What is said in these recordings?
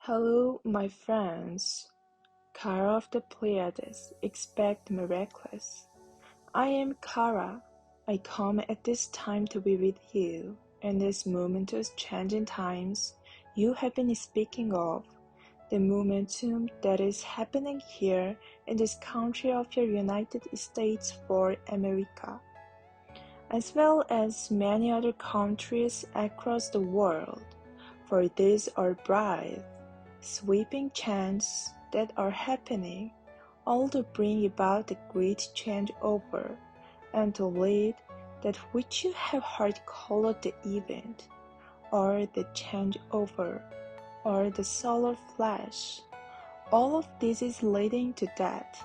Hello, my friends. Car of the Pleiades, expect miracles. I am Kara. I come at this time to be with you in this momentous changing times you have been speaking of, the momentum that is happening here in this country of your United States for America, as well as many other countries across the world, for these are bright, sweeping changes that are happening, all to bring about the great changeover and to lead that which you have heard called the event, or the changeover, or the solar flash. All of this is leading to that.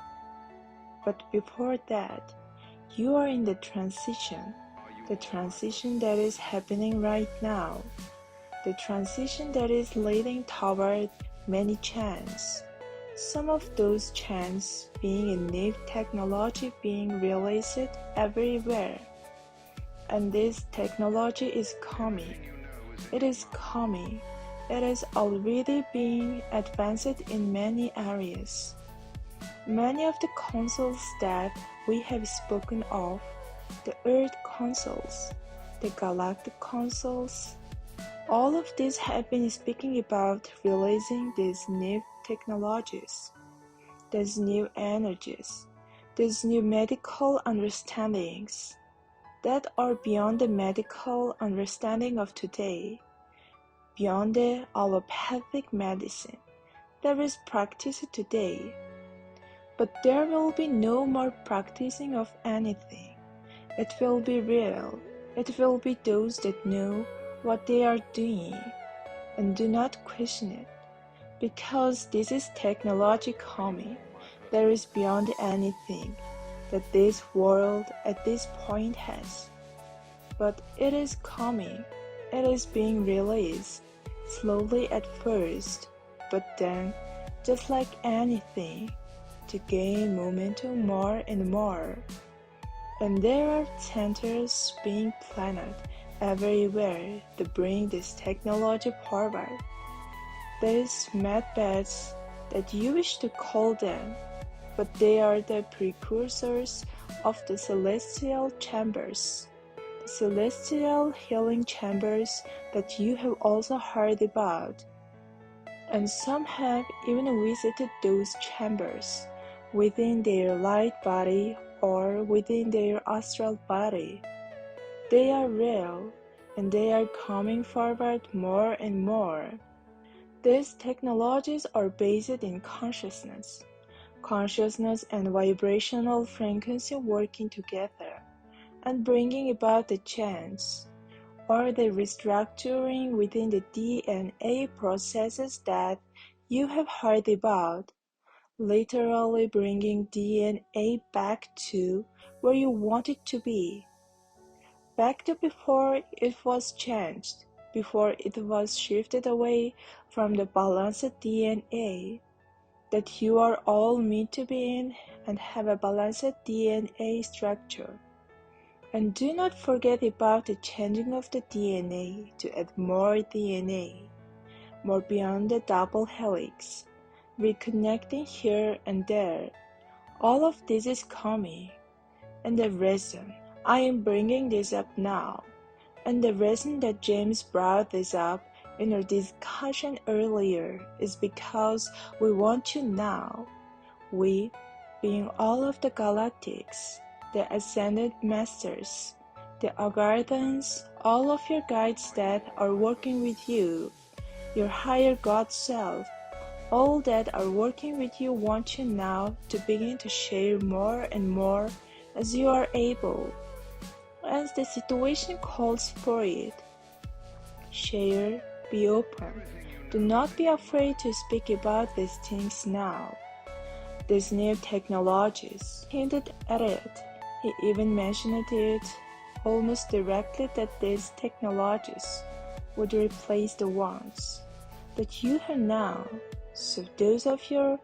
But before that, you are in the transition that is happening right now, the transition that is leading toward many changes. Some of those changes being a new technology being released everywhere. And this technology is coming. It is coming. It is already being advanced in many areas. Many of the consoles that we have spoken of, the Earth consoles, the galactic consoles, all of these have been speaking about releasing these new technologies, these new energies, these new medical understandings that are beyond the medical understanding of today, beyond the allopathic medicine that is practiced today. But there will be no more practicing of anything. It will be real. It will be those that know what they are doing and do not question it, because this is technology coming. There is beyond anything that this world at this point has. But it is coming. It is being released, slowly at first, but then, just like anything, to gain momentum more and more. And there are centers being planted everywhere to bring this technology forward. These medbeds that you wish to call them, but they are the precursors of the celestial chambers, the celestial healing chambers that you have also heard about. And some have even visited those chambers within their light body or within their astral body. They are real, and they are coming forward more and more. These technologies are based in consciousness and vibrational frequency working together and bringing about the change, or the restructuring within the DNA processes that you have heard about, literally bringing DNA back to where you want it to be. Back to before it was changed, before it was shifted away from the balanced DNA that you are all meant to be in and have a balanced DNA structure. And do not forget about the changing of the DNA to add more DNA, more beyond the double helix, reconnecting here and there. All of this is coming, and the reason I am bringing this up now, and the reason that James brought this up in our discussion earlier, is because we want you now, we, being all of the galactics, the ascended masters, the guardians, all of your guides that are working with you, your higher God self, all that are working with you want you now to begin to share more and more as you are able, as the situation calls for it. Share, be open. Do not be afraid to speak about these things now. These new technologies hinted at it. He even mentioned it almost directly that these technologies would replace the ones that you have now. So those of your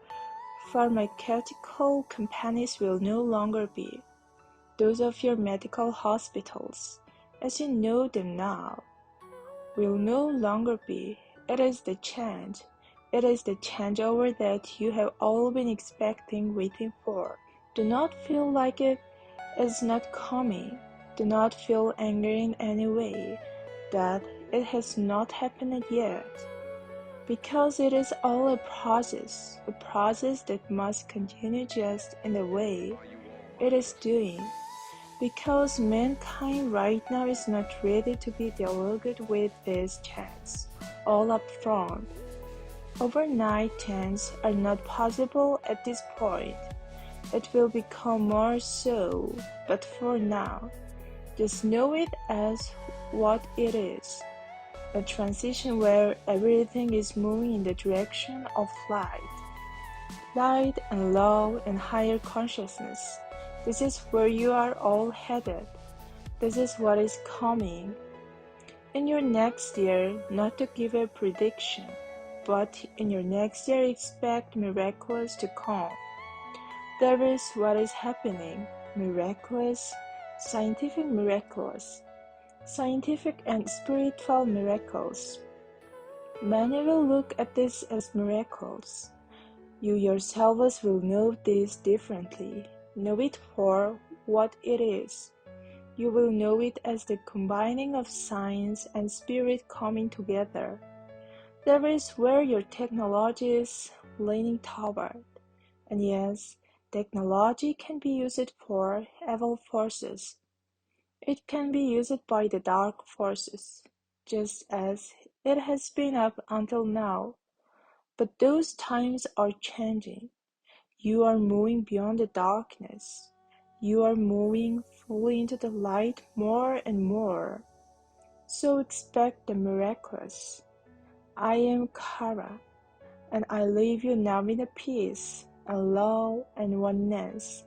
pharmaceutical companies will no longer be. Those of your medical hospitals, as you know them now, will no longer be. It is the change. It is the changeover that you have all been expecting, waiting for. Do not feel like it is not coming. Do not feel angry in any way that it has not happened yet. Because it is all a process that must continue just in the way it is doing. Because mankind right now is not ready to be dialogued with this chance all up front. Overnight change are not possible at this point. It will become more so, but for now, just know it as what it is. A transition where everything is moving in the direction of light and love and higher consciousness. This is where you are all headed. This is what is coming. In your next year, not to give a prediction, but in your next year expect miracles to come. There is what is happening, miraculous, scientific miracles, scientific and spiritual miracles. Many will look at this as miracles. You yourselves will know this differently. Know it for what it is. You will know it as the combining of science and spirit coming together. There is where your technology is leaning toward. And yes, technology can be used for evil forces. It can be used by the dark forces, just as it has been up until now. But those times are changing. You are moving beyond the darkness. You are moving fully into the light more and more. So expect the miraculous. I am 𝗪𝗏, and I leave you now in a peace and love and oneness,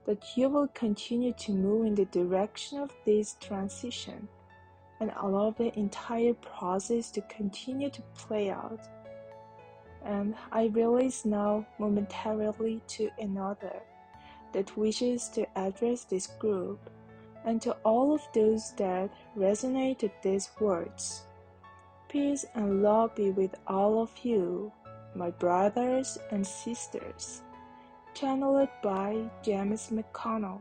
that you will continue to move in the direction of this transition and allow the entire process to continue to play out. And I release now momentarily to another that wishes to address this group and to all of those that resonate with these words. Peace and love be with all of you, my brothers and sisters. Channeled by James McConnell.